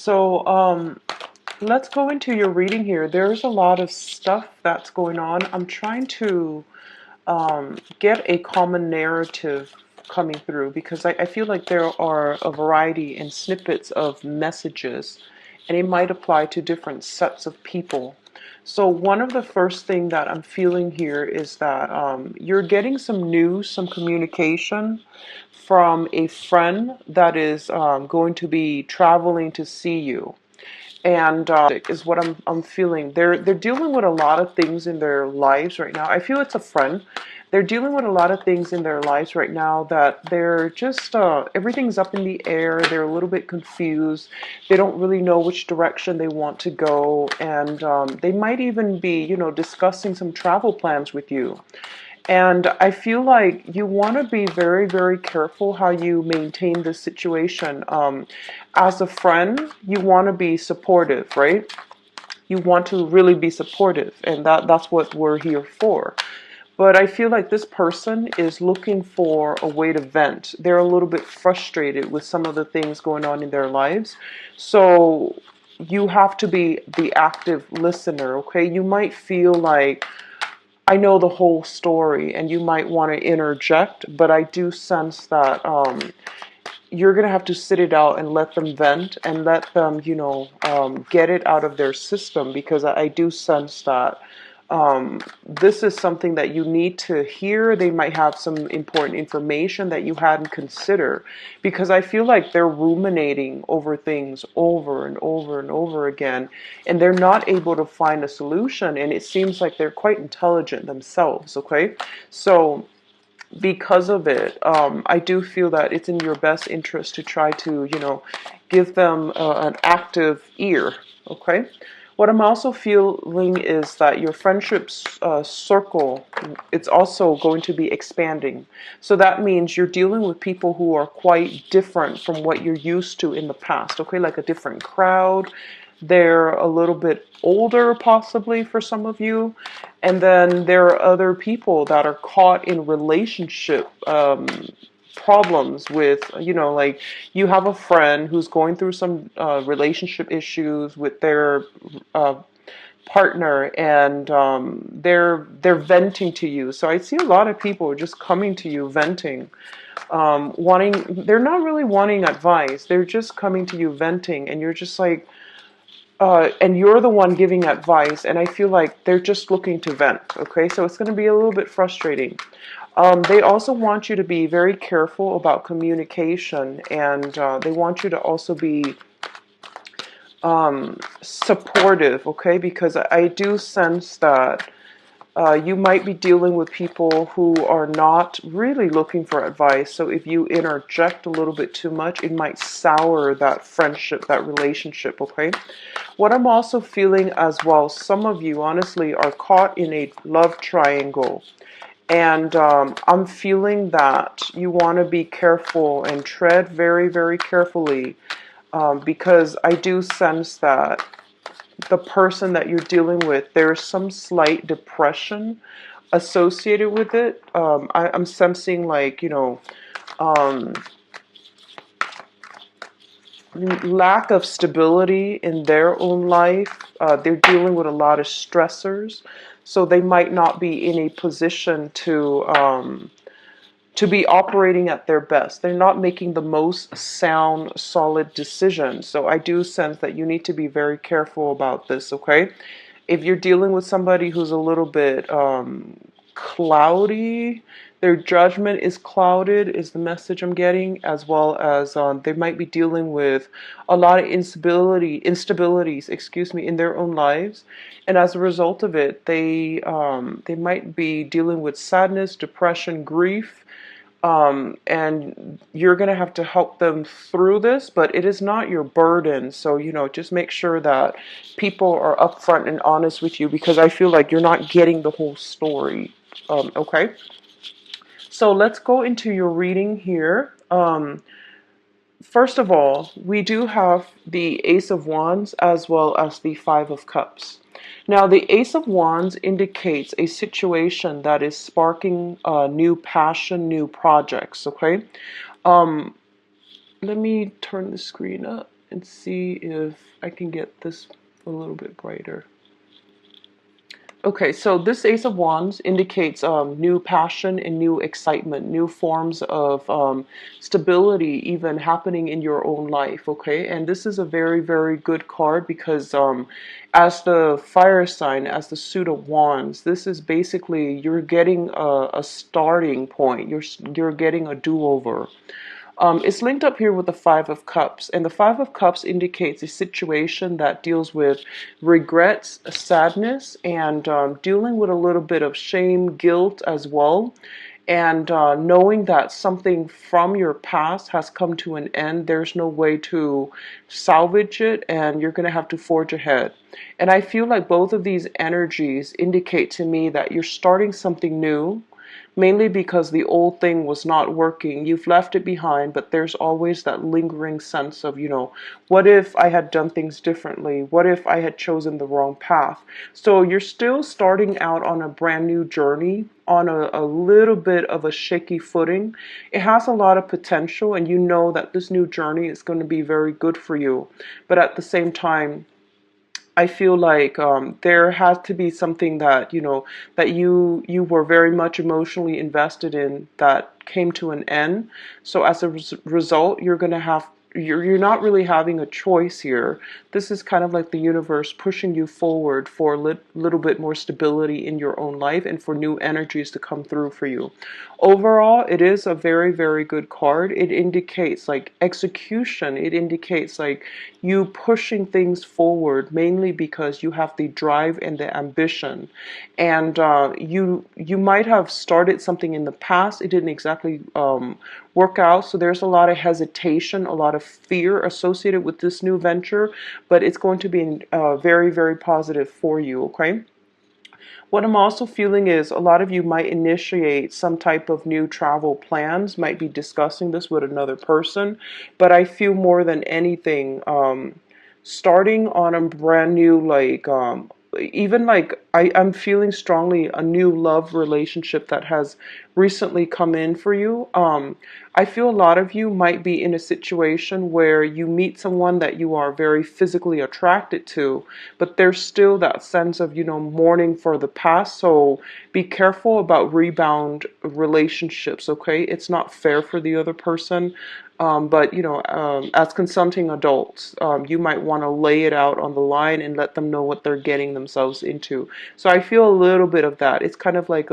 So let's go into your reading here. There's a lot of stuff that's going on. I'm trying to get a common narrative coming through because I feel like there are a variety and snippets of messages, and it might apply to different sets of people. So one of the first thing that I'm feeling here is that you're getting some news, some communication from a friend that is going to be traveling to see you, and is what I'm feeling. They're dealing with a lot of things in their lives right now. I feel it's a friend. They're dealing with a lot of things in their lives right now that they're just everything's up in the air. They're a little bit confused. They don't really know which direction they want to go, and they might even be, discussing some travel plans with you. And I feel like you want to be very, very careful how you maintain this situation. As a friend, you want to be supportive, right? You want to really be supportive, and that's what we're here for. But I feel like this person is looking for a way to vent. They're a little bit frustrated with some of the things going on in their lives. So you have to be the active listener, okay? You might feel like I know the whole story and you might want to interject, but I do sense that you're going to have to sit it out and let them vent and let them, get it out of their system, because I do sense that this is something that you need to hear. They might have some important information that you hadn't considered, because I feel like they're ruminating over things over and over and over again, and they're not able to find a solution. And it seems like they're quite intelligent themselves, okay? So because of it, I do feel that it's in your best interest to try to, give them an active ear, okay? What I'm also feeling is that your friendships circle, it's also going to be expanding. So that means you're dealing with people who are quite different from what you're used to in the past, okay? Like a different crowd. They're a little bit older, possibly, for some of you. And then there are other people that are caught in relationship problems with, like you have a friend who's going through some relationship issues with their uh, partner, and they're venting to you. So I see a lot of people just coming to you venting, they're not really wanting advice. They're just coming to you venting, and you're just like, and you're the one giving advice, and I feel like they're just looking to vent, okay? So it's going to be a little bit frustrating. They also want you to be very careful about communication, and they want you to also be supportive, okay? Because I do sense that you might be dealing with people who are not really looking for advice. So if you interject a little bit too much, it might sour that friendship, that relationship, okay? What I'm also feeling as well, some of you honestly are caught in a love triangle. And I'm feeling that you want to be careful and tread very, very carefully, because I do sense that the person that you're dealing with, there's some slight depression associated with it. I'm sensing like, um, lack of stability in their own life. They're dealing with a lot of stressors, so they might not be in a position to be operating at their best. They're not making the most sound, solid decisions. So I do sense that you need to be very careful about this, okay? If you're dealing with somebody who's a little bit cloudy, their judgment is clouded, is the message I'm getting, as well as they might be dealing with a lot of instabilities, in their own lives, and as a result of it, they might be dealing with sadness, depression, grief, and you're going to have to help them through this, but it is not your burden. So, just make sure that people are upfront and honest with you, because I feel like you're not getting the whole story. Okay. So let's go into your reading here. First of all, we do have the Ace of Wands as well as the Five of Cups. Now, the Ace of Wands indicates a situation that is sparking new passion, new projects, okay? Um, Let me turn the screen up and see if I can get this a little bit brighter. Okay, so this Ace of Wands indicates new passion and new excitement, new forms of stability even happening in your own life, okay? And this is a very, very good card because as the fire sign, as the suit of wands, this is basically you're getting a starting point. You're getting a do-over. It's linked up here with the Five of Cups, and the Five of Cups indicates a situation that deals with regrets, sadness, and dealing with a little bit of shame, guilt as well, and knowing that something from your past has come to an end. There's no way to salvage it, and you're going to have to forge ahead. And I feel like both of these energies indicate to me that you're starting something new, mainly because the old thing was not working. You've left it behind, but there's always that lingering sense of, what if I had done things differently? What if I had chosen the wrong path? So you're still starting out on a brand new journey, on a little bit of a shaky footing. It has a lot of potential, and you know that this new journey is going to be very good for you. But at the same time, I feel like there has to be something that that you were very much emotionally invested in that came to an end. So as a result, you're not really having a choice here. This is kind of like the universe pushing you forward for a little bit more stability in your own life and for new energies to come through for you. Overall, it is a very, very good card. It indicates like execution. It indicates like you pushing things forward, mainly because you have the drive and the ambition. And you might have started something in the past. It didn't exactly work out. So there's a lot of hesitation, a lot of fear associated with this new venture, but it's going to be very, very positive for you, okay? What I'm also feeling is a lot of you might initiate some type of new travel plans, might be discussing this with another person, but I feel more than anything, starting on a brand new, like, even like I'm feeling strongly a new love relationship that has recently come in for you. I feel a lot of you might be in a situation where you meet someone that you are very physically attracted to, but there's still that sense of, mourning for the past. So be careful about rebound relationships, okay? It's not fair for the other person. But as consenting adults, you might want to lay it out on the line and let them know what they're getting themselves into. So I feel a little bit of that. It's kind of like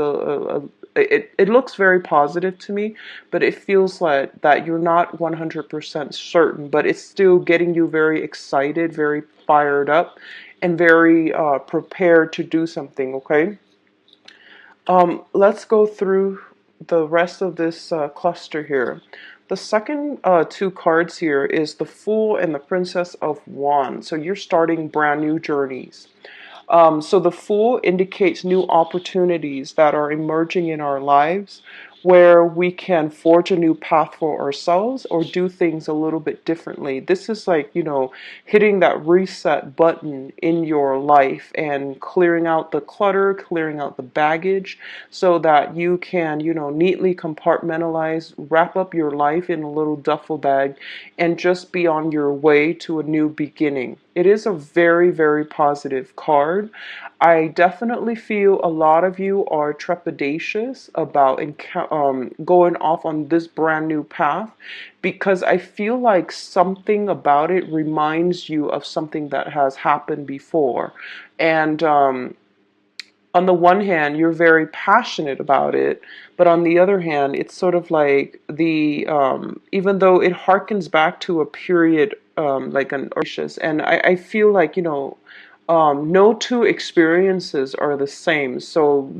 it looks very positive to me, but it feels like that you're not 100% certain, but it's still getting you very excited, very fired up, and very prepared to do something, okay? Let's go through the rest of this cluster here. The second two cards here is the Fool and the Princess of Wands. So you're starting brand new journeys. So the Fool indicates new opportunities that are emerging in our lives where we can forge a new path for ourselves or do things a little bit differently. This is like, hitting that reset button in your life and clearing out the clutter, clearing out the baggage so that you can, neatly compartmentalize, wrap up your life in a little duffel bag and just be on your way to a new beginning. It is a very, very positive card. I definitely feel a lot of you are trepidatious about going off on this brand new path because I feel like something about it reminds you of something that has happened before. And on the one hand, you're very passionate about it, but on the other hand, it's sort of like even though it harkens back to a period like an auspicious, and I feel like, no two experiences are the same. So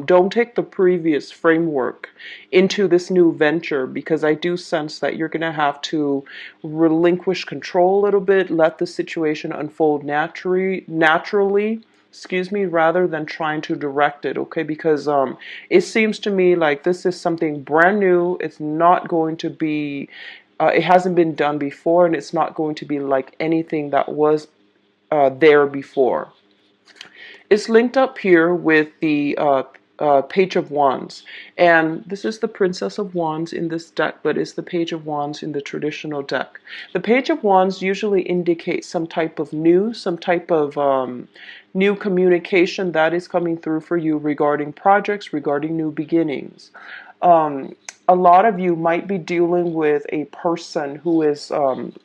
don't take the previous framework into this new venture because I do sense that you're going to have to relinquish control a little bit, let the situation unfold naturally, excuse me, rather than trying to direct it, okay? Because it seems to me like this is something brand new. It's not going to be, it hasn't been done before, and it's not going to be like anything that was there before. It's linked up here with the Page of Wands. And this is the Princess of Wands in this deck, but it's the Page of Wands in the traditional deck. The Page of Wands usually indicates some type of news, some type of new communication that is coming through for you regarding projects, regarding new beginnings. Um, a lot of you might be dealing with a person who is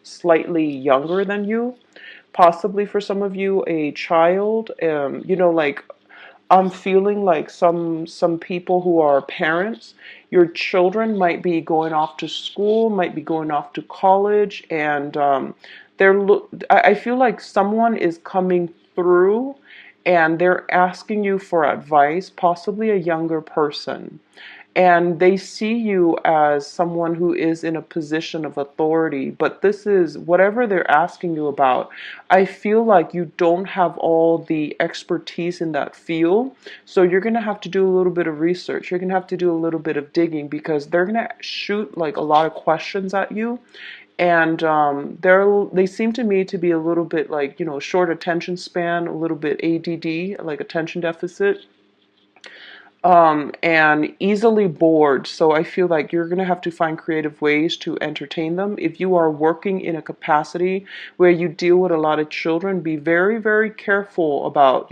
slightly younger than you, possibly for some of you a child. Like I'm feeling like some people who are parents, your children might be going off to school, might be going off to college, and I feel like someone is coming through and they're asking you for advice, possibly a younger person, and they see you as someone who is in a position of authority. But this is whatever they're asking you about. I feel like you don't have all the expertise in that field, so you're going to have to do a little bit of research. You're going to have to do a little bit of digging, because they're going to shoot like a lot of questions at you. And they seem to me to be a little bit like, short attention span, a little bit ADD, like attention deficit, and easily bored. So I feel like you're going to have to find creative ways to entertain them. If you are working in a capacity where you deal with a lot of children, be very, very careful about,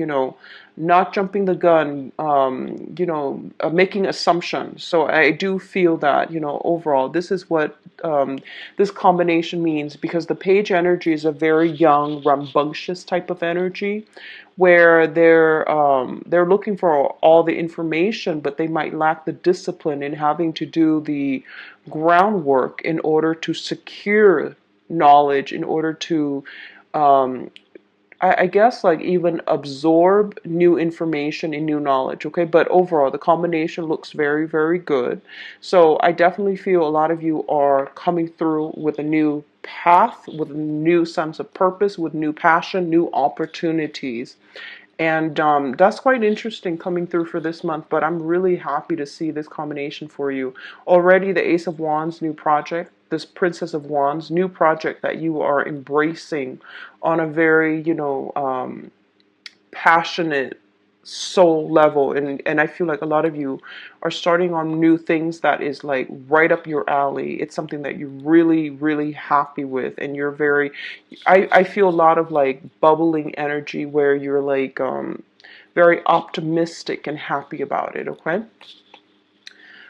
not jumping the gun, making assumptions. So I do feel that, overall, this is what this combination means, because the page energy is a very young, rambunctious type of energy, where they're looking for all the information, but they might lack the discipline in having to do the groundwork in order to secure knowledge, in order to I guess like even absorb new information and new knowledge. Okay, but overall the combination looks very, very good. So I definitely feel a lot of you are coming through with a new path, with a new sense of purpose, with new passion, new opportunities. And that's quite interesting coming through for this month, but I'm really happy to see this combination for you. Already the Ace of Wands, new project, this Princess of Wands, new project that you are embracing on a very, passionate soul level. And I feel like a lot of you are starting on new things that is like right up your alley. It's something that you're really, really happy with, and you're very, I feel a lot of like bubbling energy where you're like very optimistic and happy about it. Okay,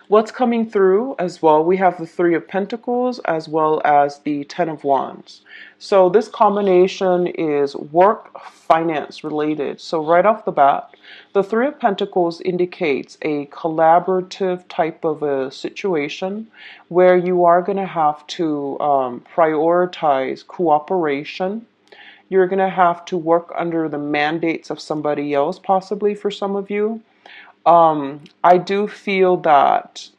what's coming through as well, we have the Three of Pentacles as well as the Ten of Wands. So this combination is work, finance related. So right off the bat, the Three of Pentacles indicates a collaborative type of a situation where you are going to have to prioritize cooperation. You're going to have to work under the mandates of somebody else, possibly for some of you. I do feel that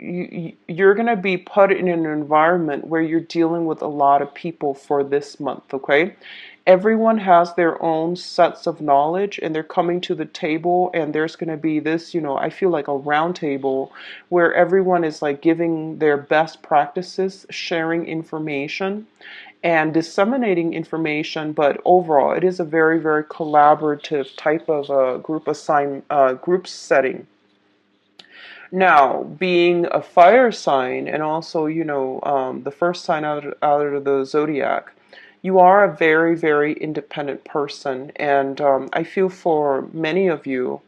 you're going to be put in an environment where you're dealing with a lot of people for this month, okay? Everyone has their own sets of knowledge, and they're coming to the table, and there's going to be this, I feel like a round table where everyone is like giving their best practices, sharing information and disseminating information. But overall, it is a very, very collaborative type of group setting. Now, being a fire sign, and also, the first sign out of the zodiac, you are a very, very independent person. And I feel for many of you,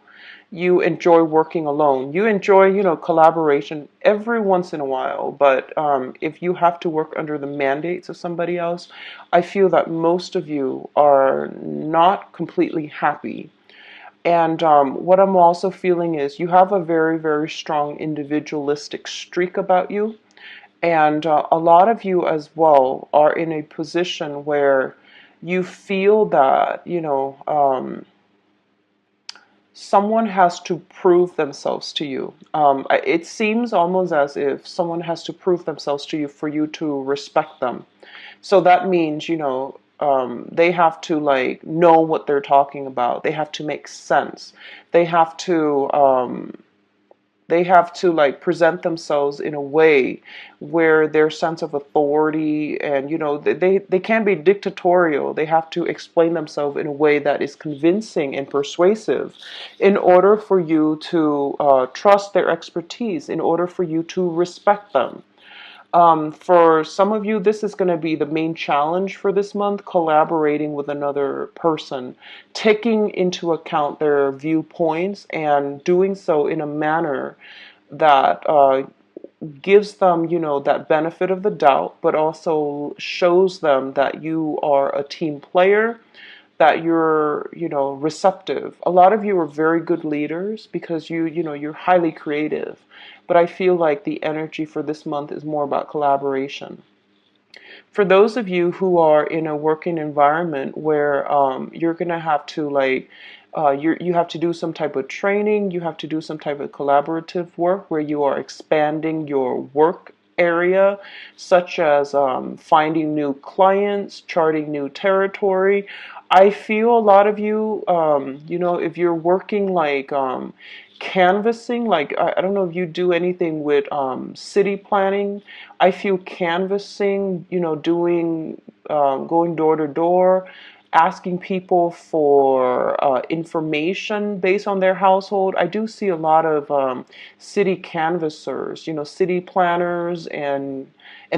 you enjoy working alone. You enjoy, collaboration every once in a while. But if you have to work under the mandates of somebody else, I feel that most of you are not completely happy. And what I'm also feeling is you have a very, very strong individualistic streak about you. And a lot of you as well are in a position where you feel that, someone has to prove themselves to you. It seems almost as if someone has to prove themselves to you for you to respect them. So that means, they have to like know what they're talking about. They have to make sense. They have to They have to like present themselves in a way where their sense of authority and, you know, they can be dictatorial. They have to explain themselves in a way that is convincing and persuasive in order for you to trust their expertise, in order for you to respect them. For some of you, this is going to be the main challenge for this month, collaborating with another person, taking into account their viewpoints and doing so in a manner that gives them, you know, that benefit of the doubt, but also shows them that you are a team player, that you're, you know, receptive. A lot of you are very good leaders because you know, you're highly creative. But I feel like the energy for this month is more about collaboration. For those of you who are in a working environment where you're gonna have to like you have to do some type of training, you have to do some type of collaborative work where you are expanding your work area, such as finding new clients, charting new territory. I feel a lot of you, you know, if you're working like canvassing, like I don't know if you do anything with city planning. I feel canvassing, you know, doing going door to door, asking people for information based on their household. I do see a lot of city canvassers, you know, city planners and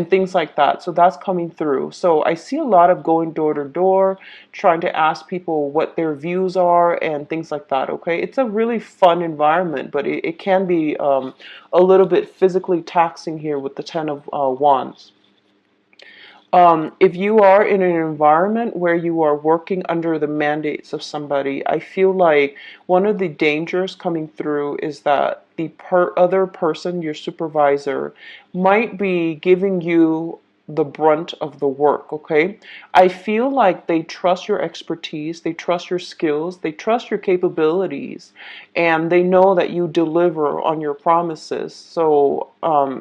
things like that. So that's coming through. So I see a lot of going door to door, trying to ask people what their views are and things like that. Okay, it's a really fun environment, but it can be a little bit physically taxing here with the Ten of Wands. If you are in an environment where you are working under the mandates of somebody, I feel like one of the dangers coming through is that the other person, your supervisor, might be giving you the brunt of the work, okay? I feel like they trust your expertise, they trust your skills, they trust your capabilities, and they know that you deliver on your promises. So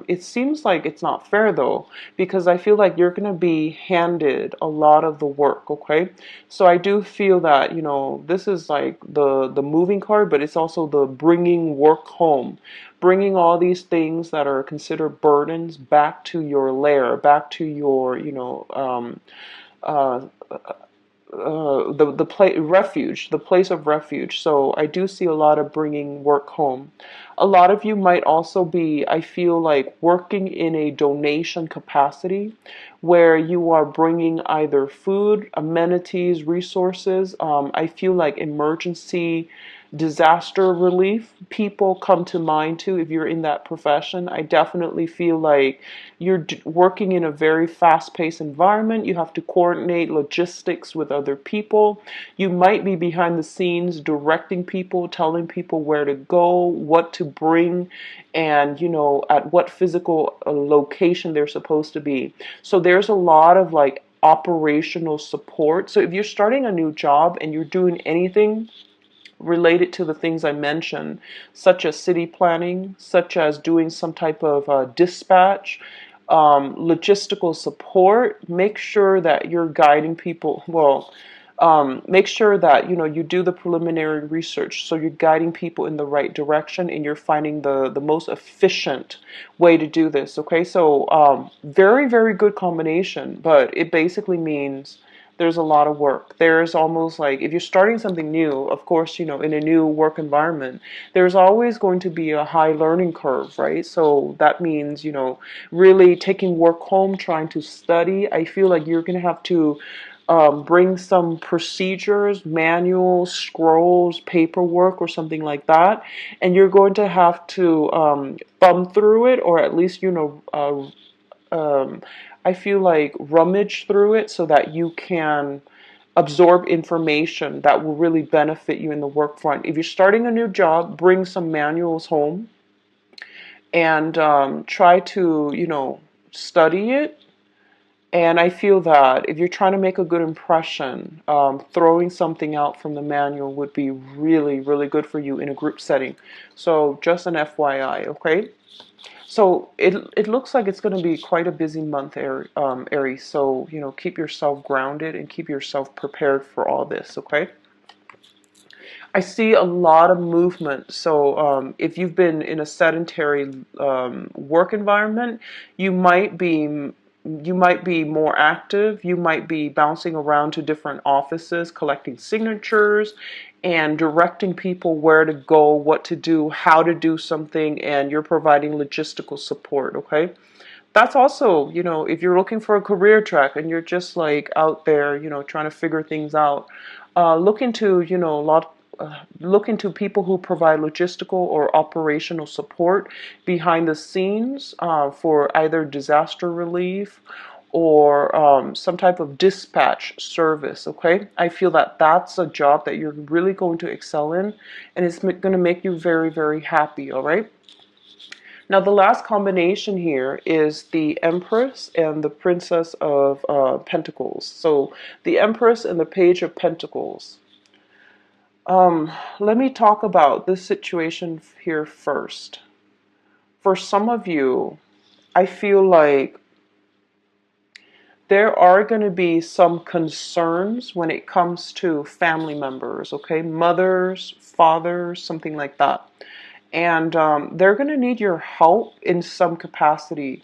it seems like it's not fair though, because I feel like you're going to be handed a lot of the work, okay? So I do feel that, you know, this is like the moving card, but it's also the bringing work home, bringing all these things that are considered burdens back to your lair, back to your, you know, uh, the place refuge, the place of refuge. So I do see a lot of bringing work home. A lot of you might also be, I feel like, working in a donation capacity where you are bringing either food, amenities, resources. I feel like emergency disaster relief people come to mind too if you're in that profession. I definitely feel like you're working in a very fast-paced environment. You have to coordinate logistics with other people. You might be behind the scenes directing people, telling people where to go, what to bring, and, you know, at what physical location they're supposed to be. So there's a lot of like operational support. So if you're starting a new job and you're doing anything related to the things I mentioned, such as city planning, such as doing some type of dispatch, logistical support, make sure that you're guiding people. Well, make sure that, you know, you do the preliminary research, so you're guiding people in the right direction and you're finding the most efficient way to do this. Okay, so very, very good combination, but it basically means there's a lot of work. There's almost like, if you're starting something new, of course, you know, in a new work environment, there's always going to be a high learning curve, right? So that means, you know, really taking work home, trying to study. I feel like you're going to have to bring some procedures, manuals, scrolls, paperwork, or something like that. And you're going to have to thumb through it, or at least, you know, I feel like rummage through it so that you can absorb information that will really benefit you in the work front. If you're starting a new job, bring some manuals home and try to, you know, study it. And I feel that if you're trying to make a good impression, throwing something out from the manual would be really, really good for you in a group setting. So just an FYI, okay? So it looks like it's going to be quite a busy month, Aries. So, you know, keep yourself grounded and keep yourself prepared for all this, okay? I see a lot of movement. So if you've been in a sedentary work environment, you might be you might be more active. You might be bouncing around to different offices, collecting signatures and directing people where to go, what to do, how to do something, and you're providing logistical support, okay? That's also, if you're looking for a career track and you're just like out there, trying to figure things out, look into, look into people who provide logistical or operational support behind the scenes for either disaster relief or some type of dispatch service, okay? I feel that that's a job that you're really going to excel in, and it's going to make you very, very happy, all right? Now, the last combination here is the Empress and the Princess of Pentacles. So, the Empress and the Page of Pentacles. Let me talk about this situation here first. For some of you, I feel like there are going to be some concerns when it comes to family members, okay? Mothers, fathers, something like that. And they're going to need your help in some capacity.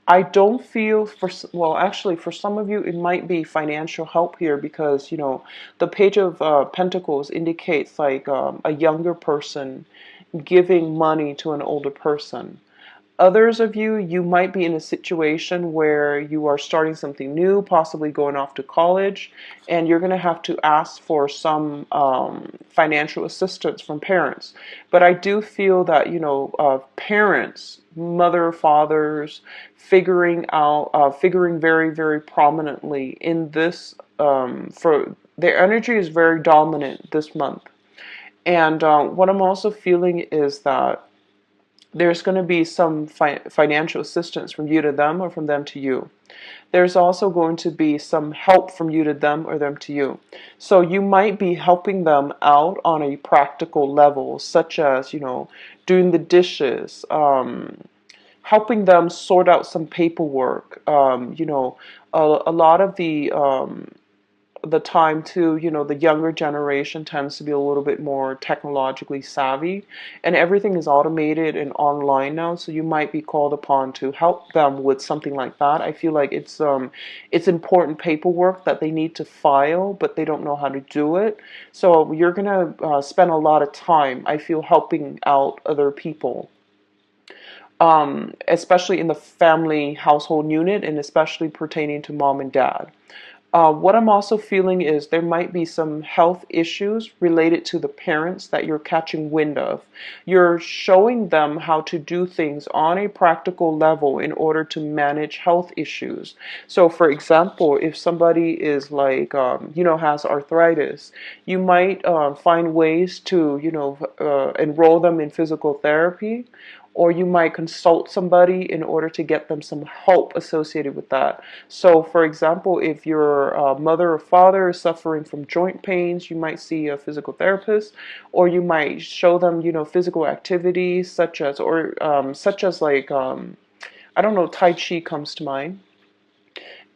I don't feel well, actually, for some of you, it might be financial help here because, the Page of Pentacles indicates like a younger person giving money to an older person. Others of you, you might be in a situation where you are starting something new, possibly going off to college, and you're going to have to ask for some financial assistance from parents. But I do feel that, parents, mother, fathers, figuring very, very prominently in this, for their energy is very dominant this month. And what I'm also feeling is that there's going to be some financial assistance from you to them or from them to you. There's also going to be some help from you to them or them to you. So you might be helping them out on a practical level, such as, doing the dishes, helping them sort out some paperwork. A lot of the time too, the younger generation tends to be a little bit more technologically savvy, and everything is automated and online now, so you might be called upon to help them with something like that. I feel like it's important paperwork that they need to file, but they don't know how to do it. So you're gonna spend a lot of time, I feel, helping out other people. Especially in the family household unit, and especially pertaining to mom and dad. What I'm also feeling is there might be some health issues related to the parents that you're catching wind of. You're showing them how to do things on a practical level in order to manage health issues. So, for example, if somebody is like, has arthritis, you might find ways to, enroll them in physical therapy, or you might consult somebody in order to get them some help associated with that. So, for example, if your mother or father is suffering from joint pains, you might see a physical therapist, or you might show them, physical activities such as like, I don't know, Tai Chi comes to mind,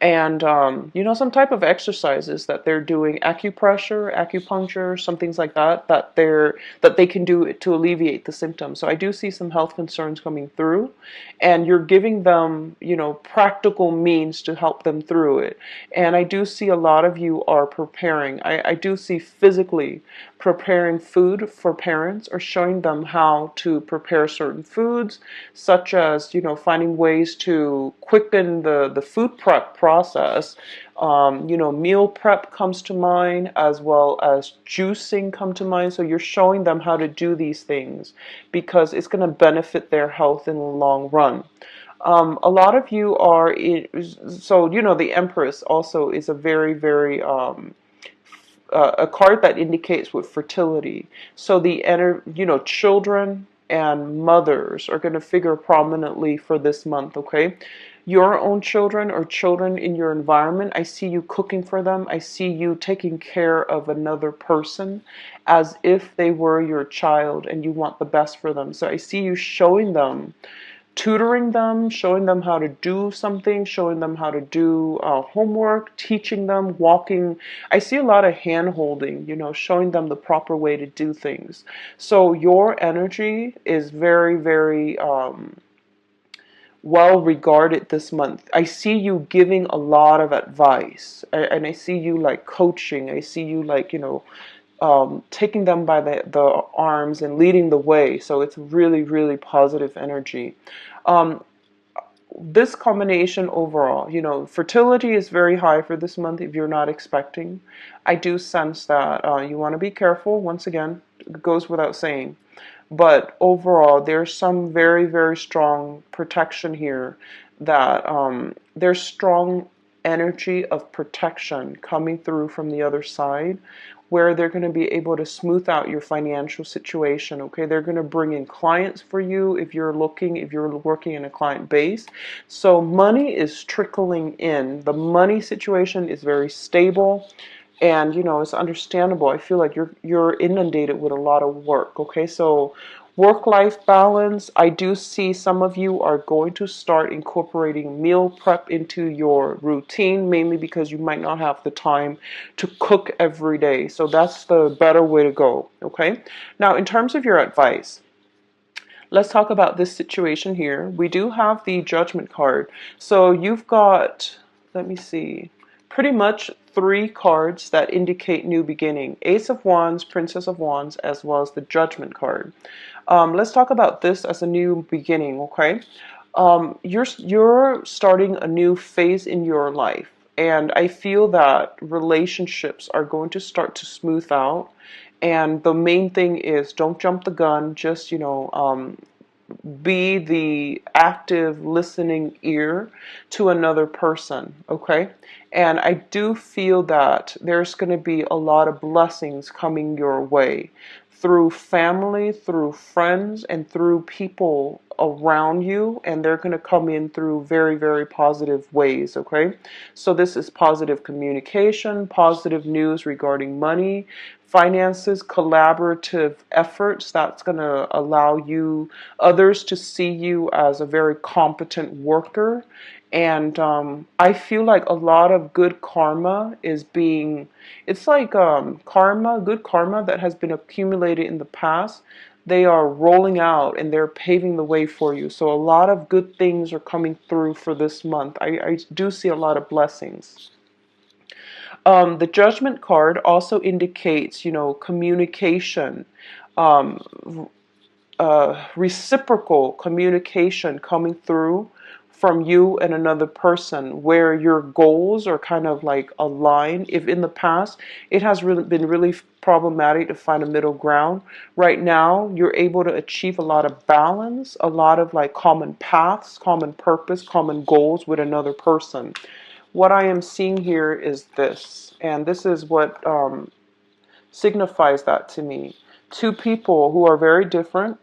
and some type of exercises that they're doing, acupressure, acupuncture, some things like that, that they can do to alleviate the symptoms. So I do see some health concerns coming through, and you're giving them practical means to help them through it. And I do see a lot of you are preparing. I do see physically preparing food for parents, or showing them how to prepare certain foods, such as finding ways to quicken the food prep process. Meal prep comes to mind, as well as juicing come to mind. So you're showing them how to do these things because it's going to benefit their health in the long run. A lot of you are the Empress also is a very, very a card that indicates with fertility. So children and mothers are going to figure prominently for this month, okay? Your own children or children in your environment, I see you cooking for them. I see you taking care of another person as if they were your child and you want the best for them. So I see you showing them tutoring them, showing them how to do something, showing them how to do homework, teaching them, walking. I see a lot of hand holding, you know, showing them the proper way to do things. So your energy is very, very well regarded this month. I see you giving a lot of advice, and I see you like coaching. I see you like, you know, taking them by the arms and leading the way. So it's really, really positive energy. Um, this combination overall, you know, fertility is very high for this month if you're not expecting. I do sense that you want to be careful. Once again, it goes without saying. But overall, there's some very, very strong protection here that there's strong energy of protection coming through from the other side where they're going to be able to smooth out your financial situation. Okay, they're going to bring in clients for you if you're looking, if you're working in a client base. So money is trickling in. The money situation is very stable. And you know, it's understandable. I feel like you're inundated with a lot of work. Okay, so work-life balance. I do see some of you are going to start incorporating meal prep into your routine, mainly because you might not have the time to cook every day. So that's the better way to go. Okay, now in terms of your advice, let's talk about this situation here. We do have the Judgment card. So you've got, let me see, pretty much 3 cards that indicate new beginning. Ace of Wands, Princess of Wands, as well as the Judgment card. Let's talk about this as a new beginning, okay? You're starting a new phase in your life. And I feel that relationships are going to start to smooth out. And the main thing is don't jump the gun. Just, you know, be the active listening ear to another person, okay? And I do feel that there's going to be a lot of blessings coming your way through family, through friends, and through people around you, and they're going to come in through very, very positive ways, okay? So this is positive communication, positive news regarding money, finances, collaborative efforts that's going to allow you, others to see you as a very competent worker. And I feel like a lot of good karma is being, it's like karma, good karma that has been accumulated in the past. They are rolling out and they're paving the way for you. So a lot of good things are coming through for this month. I do see a lot of blessings. The Judgment card also indicates, you know, communication, reciprocal communication coming through from you and another person where your goals are kind of like aligned. If in the past it has really been really problematic to find a middle ground, right now you're able to achieve a lot of balance, a lot of like common paths, common purpose, common goals with another person. What I am seeing here is this, and this is what signifies that to me. 2 people who are very different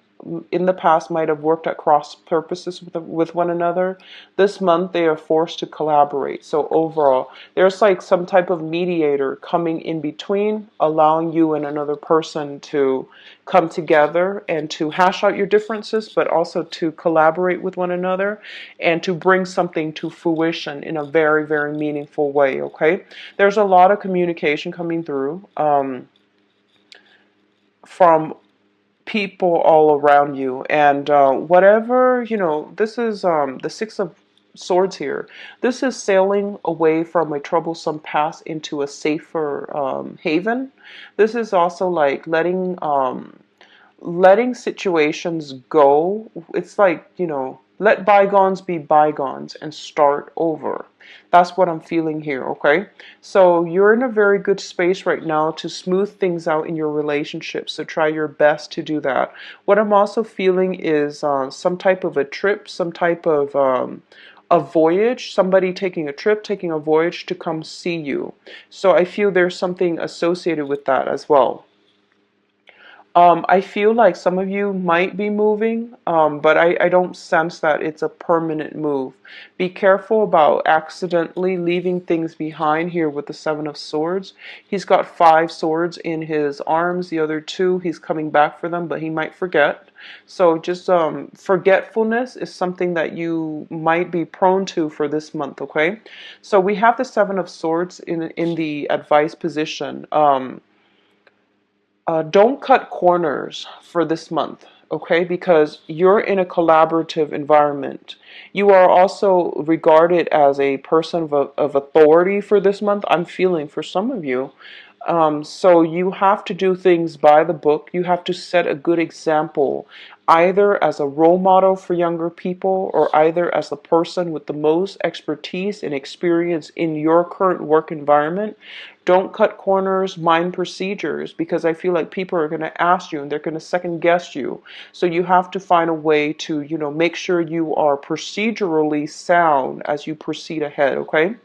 in the past might have worked at cross purposes with one another. This month they are forced to collaborate. So overall, there's like some type of mediator coming in between, allowing you and another person to come together and to hash out your differences, but also to collaborate with one another and to bring something to fruition in a very, very meaningful way, okay? There's a lot of communication coming through from people all around you, and whatever, you know, this is the 6 of Swords here. This is sailing away from a troublesome past into a safer haven. This is also like letting situations go. It's like, you know, let bygones be bygones and start over. That's what I'm feeling here, okay? So you're in a very good space right now to smooth things out in your relationship. So try your best to do that. What I'm also feeling is some type of a trip, some type of a voyage, somebody taking a trip, taking a voyage to come see you. So I feel there's something associated with that as well. I feel like some of you might be moving, but I don't sense that it's a permanent move. Be careful about accidentally leaving things behind here with the Seven of Swords. He's got 5 swords in his arms. The other 2, he's coming back for them, but he might forget. So just forgetfulness is something that you might be prone to for this month, okay? So we have the Seven of Swords in the advice position. Don't cut corners for this month, okay? Because you're in a collaborative environment. You are also regarded as a person of authority for this month. I'm feeling for some of you. So you have to do things by the book. You have to set a good example, either as a role model for younger people or either as the person with the most expertise and experience in your current work environment. Don't cut corners, mind procedures, because I feel like people are going to ask you and they're going to second guess you. So you have to find a way to, make sure you are procedurally sound as you proceed ahead, okay?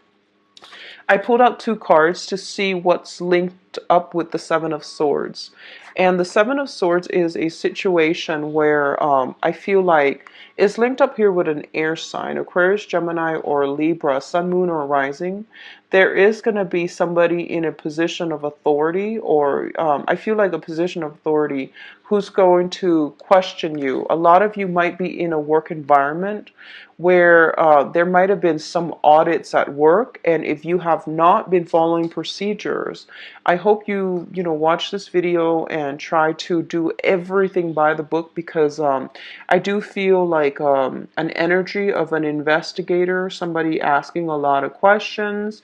I pulled out 2 cards to see what's linked up with the Seven of Swords. And the Seven of Swords is a situation where I feel like it's linked up here with an air sign, Aquarius, Gemini, or Libra, Sun, Moon, or Rising. There is going to be somebody in a position of authority, or I feel like a position of authority, who's going to question you. A lot of you might be in a work environment where there might have been some audits at work, and if you have not been following procedures, I hope you watch this video and try to do everything by the book, because I do feel like an energy of an investigator, somebody asking a lot of questions,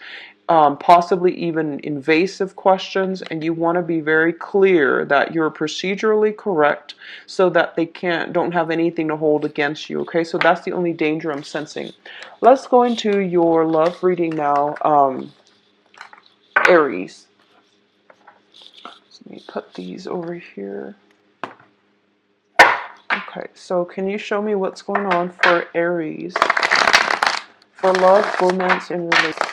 possibly even invasive questions, and you want to be very clear that you're procedurally correct so that they don't have anything to hold against you, okay? So that's the only danger I'm sensing. Let's go into your love reading now, Aries. So let me put these over here. Okay, so can you show me what's going on for Aries? For love, romance, and relationship.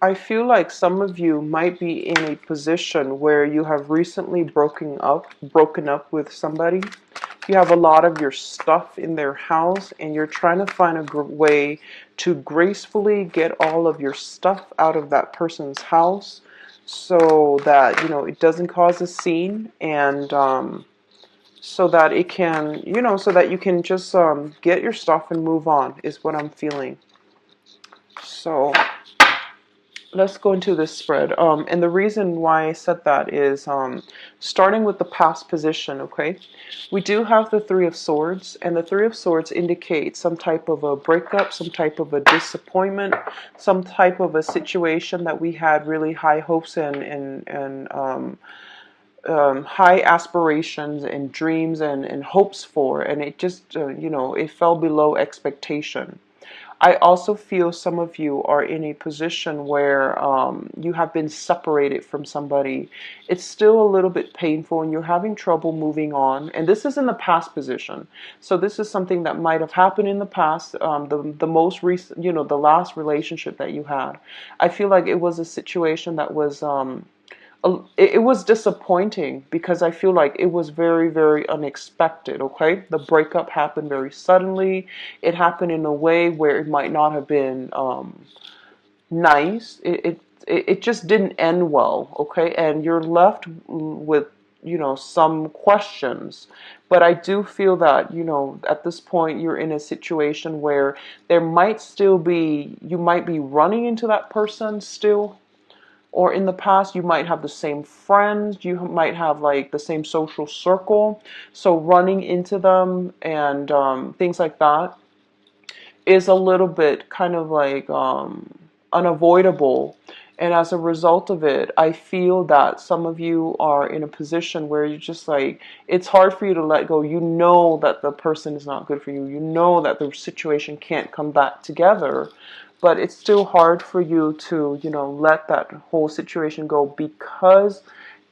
I feel like some of you might be in a position where you have recently broken up with somebody. You have a lot of your stuff in their house, and you're trying to find a way to gracefully get all of your stuff out of that person's house so that, it doesn't cause a scene, and so that it can, so that you can just get your stuff and move on, is what I'm feeling. So let's go into this spread. And the reason why I said that is starting with the past position, okay? We do have the Three of Swords, and the Three of Swords indicates some type of a breakup, some type of a disappointment, some type of a situation that we had really high hopes and high aspirations and dreams and hopes for, and it just, it fell below expectation. I also feel some of you are in a position where you have been separated from somebody. It's still a little bit painful and you're having trouble moving on. And this is in the past position. So this is something that might have happened in the past, the most recent, the last relationship that you had. I feel like it was a situation that was it was disappointing because I feel like it was very, very unexpected, okay? The breakup happened very suddenly. It happened in a way where it might not have been nice. It just didn't end well, okay? And you're left with some questions. But I do feel that, at this point you're in a situation where there might still be, you might be running into that person still, or in the past you might have the same friends, you might have like the same social circle, so running into them and things like that is a little bit kind of like unavoidable. And as a result of it, I feel that some of you are in a position where you're just like, it's hard for you to let go. You know that the person is not good for you. You know that the situation can't come back together. But it's still hard for you to, let that whole situation go, because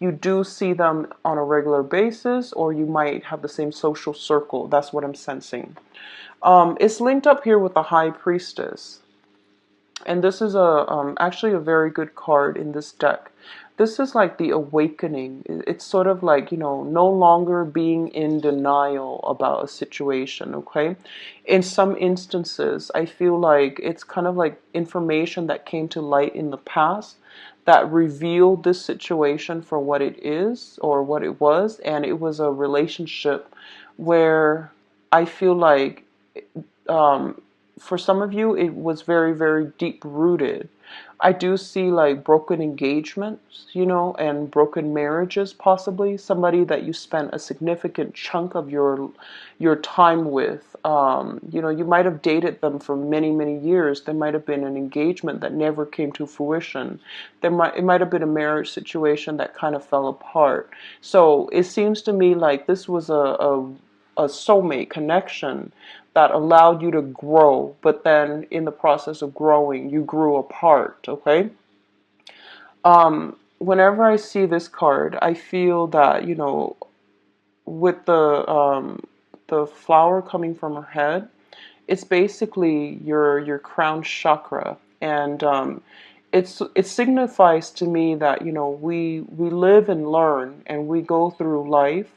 you do see them on a regular basis, or you might have the same social circle. That's what I'm sensing. It's linked up here with the High Priestess. And this is actually a very good card in this deck. This is like the awakening. It's sort of like, no longer being in denial about a situation, okay? In some instances, I feel like it's kind of like information that came to light in the past that revealed this situation for what it is or what it was. And it was a relationship where I feel like um, for some of you, it was very, very deep rooted. I do see like broken engagements, and broken marriages possibly. Somebody that you spent a significant chunk of your time with. You might have dated them for many, many years. There might have been an engagement that never came to fruition. It might have been a marriage situation that kind of fell apart. So it seems to me like this was a soulmate connection that allowed you to grow, but then in the process of growing, you grew apart, okay? Whenever I see this card, I feel that, with the flower coming from her head, it's basically your crown chakra. And it signifies to me that, we live and learn, and we go through life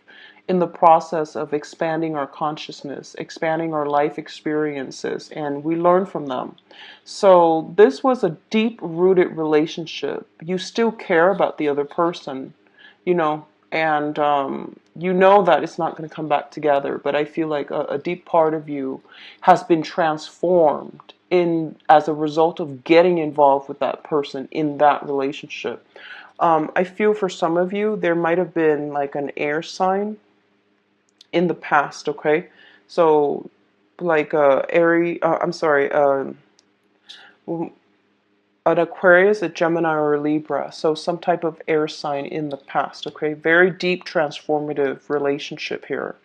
in the process of expanding our consciousness, expanding our life experiences, and we learn from them. So this was a deep rooted relationship. You still care about the other person, and you know that it's not going to come back together. But I feel like a deep part of you has been transformed in as a result of getting involved with that person in that relationship. I feel for some of you, there might have been like an air sign in the past, okay? So, like an Aquarius, a Gemini, or a Libra. So some type of air sign in the past, okay? Very deep transformative relationship here.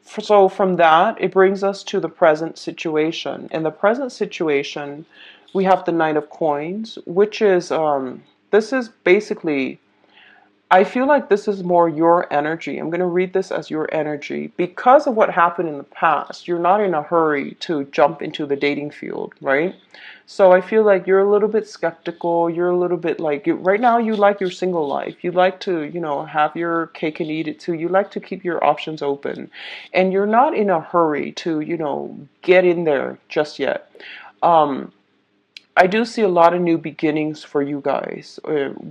So from that, it brings us to the present situation. In the present situation, we have the Knight of Coins, which is, this is basically, I feel like this is more your energy. I'm going to read this as your energy. Because of what happened in the past, you're not in a hurry to jump into the dating field, right? So I feel like you're a little bit skeptical. You're a little bit like, right now you like your single life. You like to, have your cake and eat it too. You like to keep your options open. And you're not in a hurry to, get in there just yet. I do see a lot of new beginnings for you guys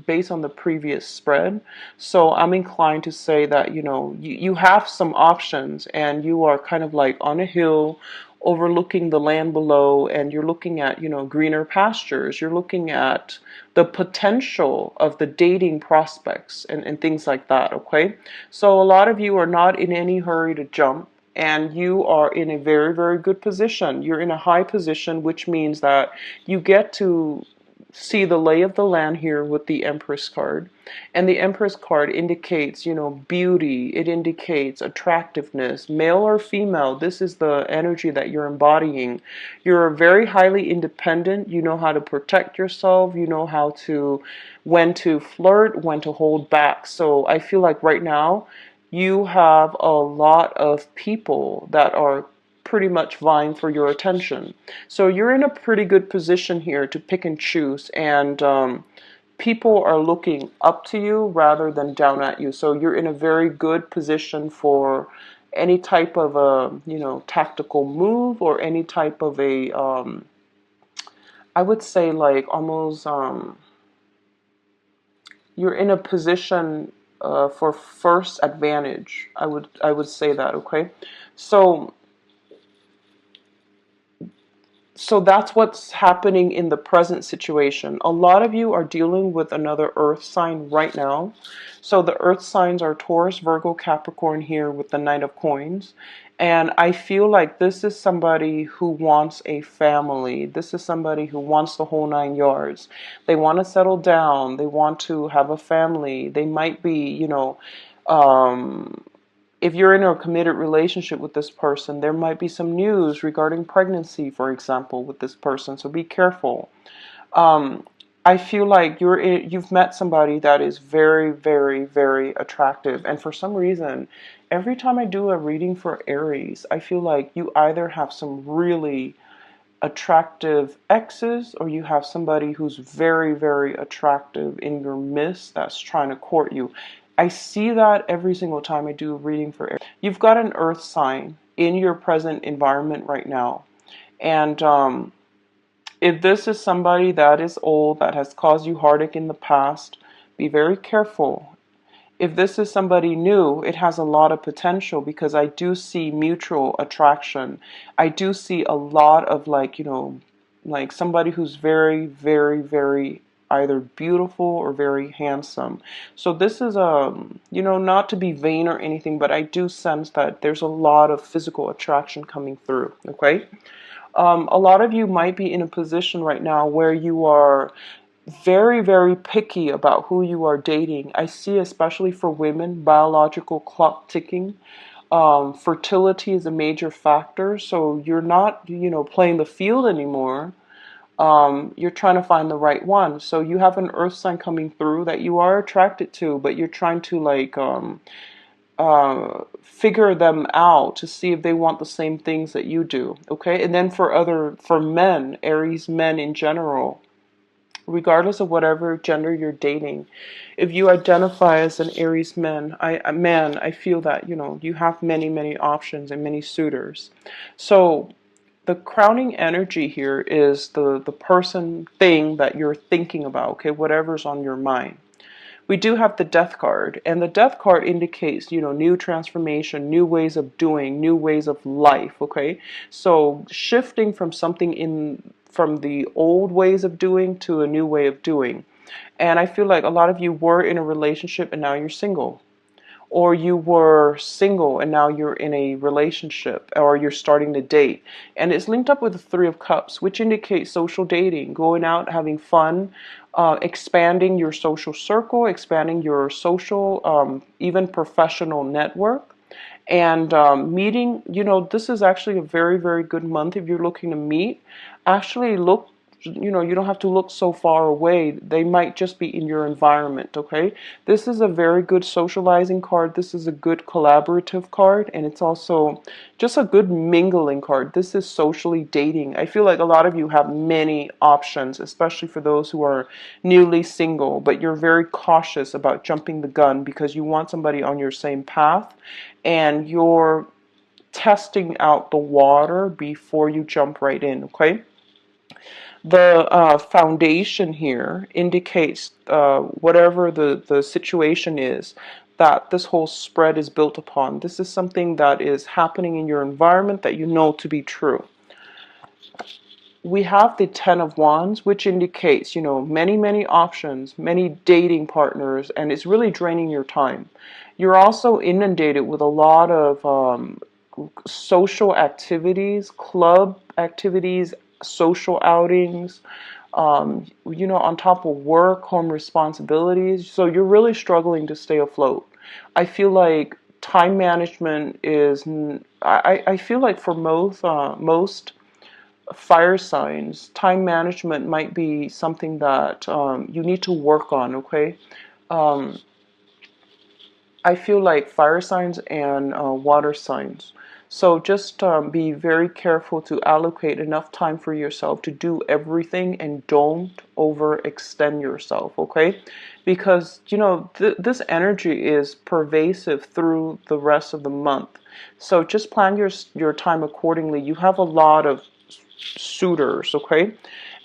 based on the previous spread. So I'm inclined to say that, you have some options, and you are kind of like on a hill overlooking the land below, and you're looking at, greener pastures. You're looking at the potential of the dating prospects and things like that, okay? So a lot of you are not in any hurry to jump, and you are in a very, very good position. You're in a high position, which means that you get to see the lay of the land here with the Empress card. And the Empress card indicates, beauty. It indicates attractiveness, male or female. This is the energy that you're embodying. You're very highly independent. You know how to protect yourself. You know how to, when to flirt, when to hold back. So I feel like right now, you have a lot of people that are pretty much vying for your attention. So you're in a pretty good position here to pick and choose, and people are looking up to you rather than down at you. So you're in a very good position for any type of a, tactical move, or any type of a, I would say like almost, you're in a position for first advantage. I would say that, okay? So that's what's happening in the present situation. A lot of you are dealing with another earth sign right now. So the earth signs are Taurus, Virgo, Capricorn here with the Knight of Coins. And I feel like this is somebody who wants a family. This is somebody who wants the whole 9 yards. They want to settle down. They want to have a family. They might be, if you're in a committed relationship with this person, there might be some news regarding pregnancy, for example, with this person. So be careful. Um, I feel like you've met somebody that is very, very, very attractive. And for some reason, every time I do a reading for Aries, I feel like you either have some really attractive exes or you have somebody who's very, very attractive in your midst that's trying to court you. I see that every single time I do a reading for Aries. You've got an earth sign in your present environment right now. And if this is somebody that is old, that has caused you heartache in the past, be very careful. If this is somebody new, it has a lot of potential because I do see mutual attraction. I do see a lot of like somebody who's very, very, very either beautiful or very handsome. So this is not to be vain or anything, but I do sense that there's a lot of physical attraction coming through, okay? A lot of you might be in a position right now where you are very, very picky about who you are dating. I see, especially for women, biological clock ticking. Fertility is a major factor, so you're not, playing the field anymore. You're trying to find the right one. So you have an earth sign coming through that you are attracted to, but you're trying to figure them out to see if they want the same things that you do. Okay, and then for men, Aries men in general, regardless of whatever gender you're dating, if you identify as an Aries man, I feel that you have many, many options and many suitors. So the crowning energy here is the person thing that you're thinking about. Okay, whatever's on your mind. We do have the death card, and the death card indicates, new transformation, new ways of doing, new ways of life, okay? So shifting from the old ways of doing to a new way of doing. And I feel like a lot of you were in a relationship and now you're single, or you were single and now you're in a relationship, or you're starting to date. And it's linked up with the Three of Cups, which indicates social dating, going out, having fun, expanding your social circle, expanding your social, even professional network. And meeting, this is actually a very, very good month if you're looking to meet. Actually look, you don't have to look so far away. They might just be in your environment, okay? This is a very good socializing card. This is a good collaborative card, and it's also just a good mingling card. This is socially dating. I feel like a lot of you have many options, especially for those who are newly single, but you're very cautious about jumping the gun because you want somebody on your same path, and you're testing out the water before you jump right in, okay? The foundation here indicates whatever the situation is that this whole spread is built upon. This is something that is happening in your environment that you know to be true. We have the Ten of Wands, which indicates, many, many options, many dating partners, and it's really draining your time. You're also inundated with a lot of social activities, club activities, social outings, on top of work, home responsibilities. So you're really struggling to stay afloat. I feel like time management is, I feel like for most fire signs, time management might be something that you need to work on, okay? Um, I feel like fire signs and water signs. So just be very careful to allocate enough time for yourself to do everything and don't overextend yourself, okay? Because, this energy is pervasive through the rest of the month. So just plan your time accordingly. You have a lot of suitors, okay?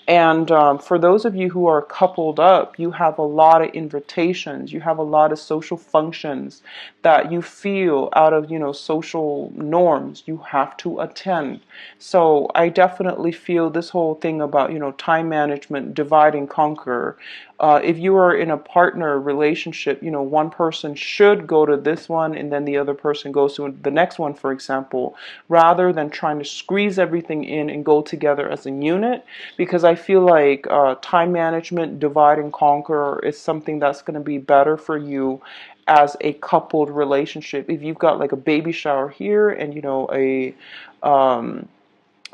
And for those of you who are coupled up, you have a lot of invitations. You have a lot of social functions that you feel out of, social norms you have to attend. So I definitely feel this whole thing about, time management, divide and conquer. If you are in a partner relationship, one person should go to this one and then the other person goes to the next one, for example, rather than trying to squeeze everything in and go together as a unit. Because I feel like time management, divide and conquer is something that's going to be better for you as a coupled relationship. If you've got like a baby shower here and, um,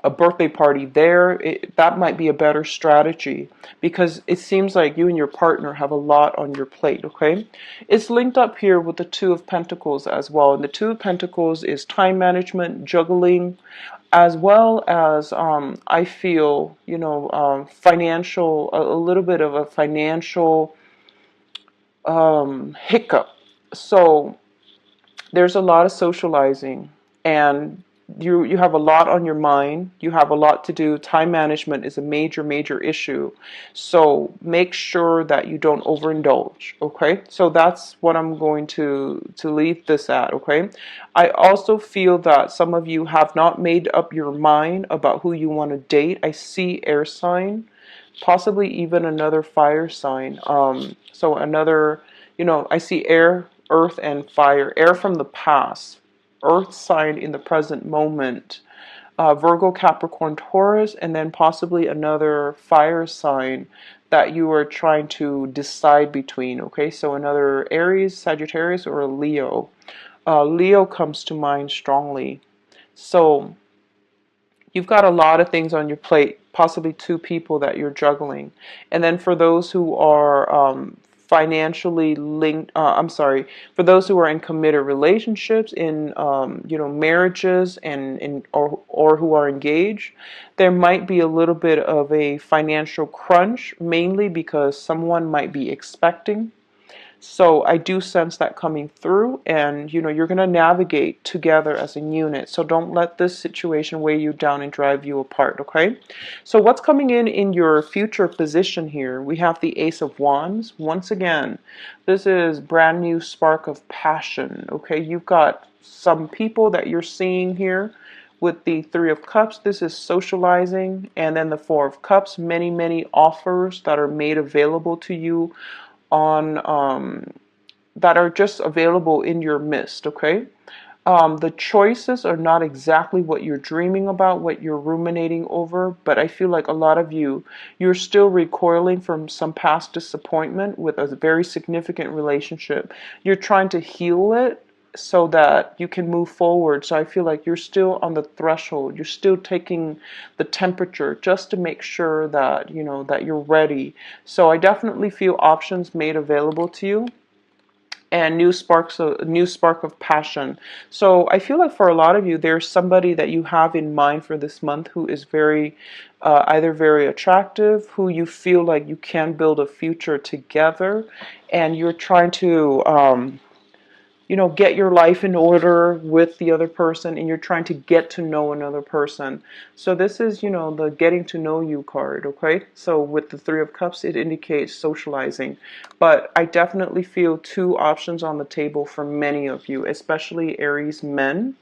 a birthday party there, that might be a better strategy because it seems like you and your partner have a lot on your plate, okay? It's linked up here with the Two of Pentacles as well. And the Two of Pentacles is time management, juggling, as well as I feel, financial, a little bit of a financial hiccup. So there's a lot of socializing, and you have a lot on your mind. You have a lot to do. Time management is a major issue, so make sure that you don't overindulge. Okay, so that's what I'm going to leave this at. Okay, I also feel that some of you have not made up your mind about who you want to date. I see air sign, possibly even another fire sign. So another, I see air, earth, and fire. Air from the past, earth sign in the present moment, Virgo, Capricorn, Taurus, and then possibly another fire sign that you are trying to decide between. Okay, so another Aries, Sagittarius, or a Leo. Leo comes to mind strongly. So you've got a lot of things on your plate, possibly two people that you're juggling. And then for those who are financially linked, for those who are in committed relationships, in marriages, or who are engaged, there might be a little bit of a financial crunch, mainly because someone might be expecting. So I do sense that coming through, and you're going to navigate together as a unit. So don't let this situation weigh you down and drive you apart, okay? So what's coming in your future position here? We have the Ace of Wands. Once again, this is brand new spark of passion, okay? You've got some people that you're seeing here. With the Three of Cups, this is socializing, and then the Four of Cups, many offers that are made available to you on that are just available in your midst, okay? The choices are not exactly what you're dreaming about, what you're ruminating over, but I feel like a lot of you're still recoiling from some past disappointment with a very significant relationship. You're trying to heal it so that you can move forward. So I feel like you're still on the threshold. You're still taking the temperature just to make sure that, that you're ready. So I definitely feel options made available to you, and new spark of passion. So I feel like for a lot of you, there's somebody that you have in mind for this month who is very either very attractive, who you feel like you can build a future together, and you're trying to get your life in order with the other person, and you're trying to get to know another person. So this is, the getting to know you card, okay? So with the Three of Cups, it indicates socializing. But I definitely feel two options on the table for many of you, especially Aries men,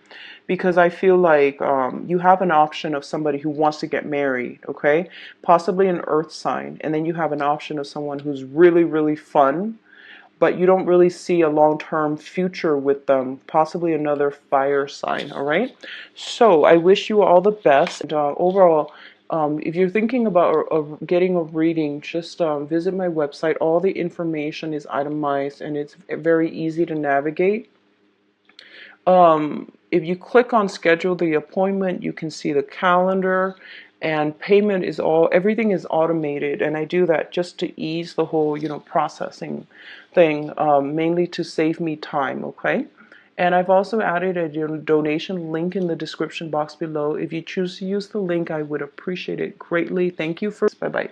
because I feel like you have an option of somebody who wants to get married, okay? Possibly an earth sign. And then you have an option of someone who's really fun, but you don't really see a long-term future with them, possibly another fire sign, all right? So I wish you all the best. And overall, if you're thinking about getting a reading, just visit my website. All the information is itemized, and it's very easy to navigate. If you click on schedule the appointment, you can see the calendar, and payment is everything is automated, and I do that just to ease the whole processing thing, mainly to save me time, okay? And I've also added a donation link in the description box below. If you choose to use the link, I would appreciate it greatly. Thank you. Bye bye.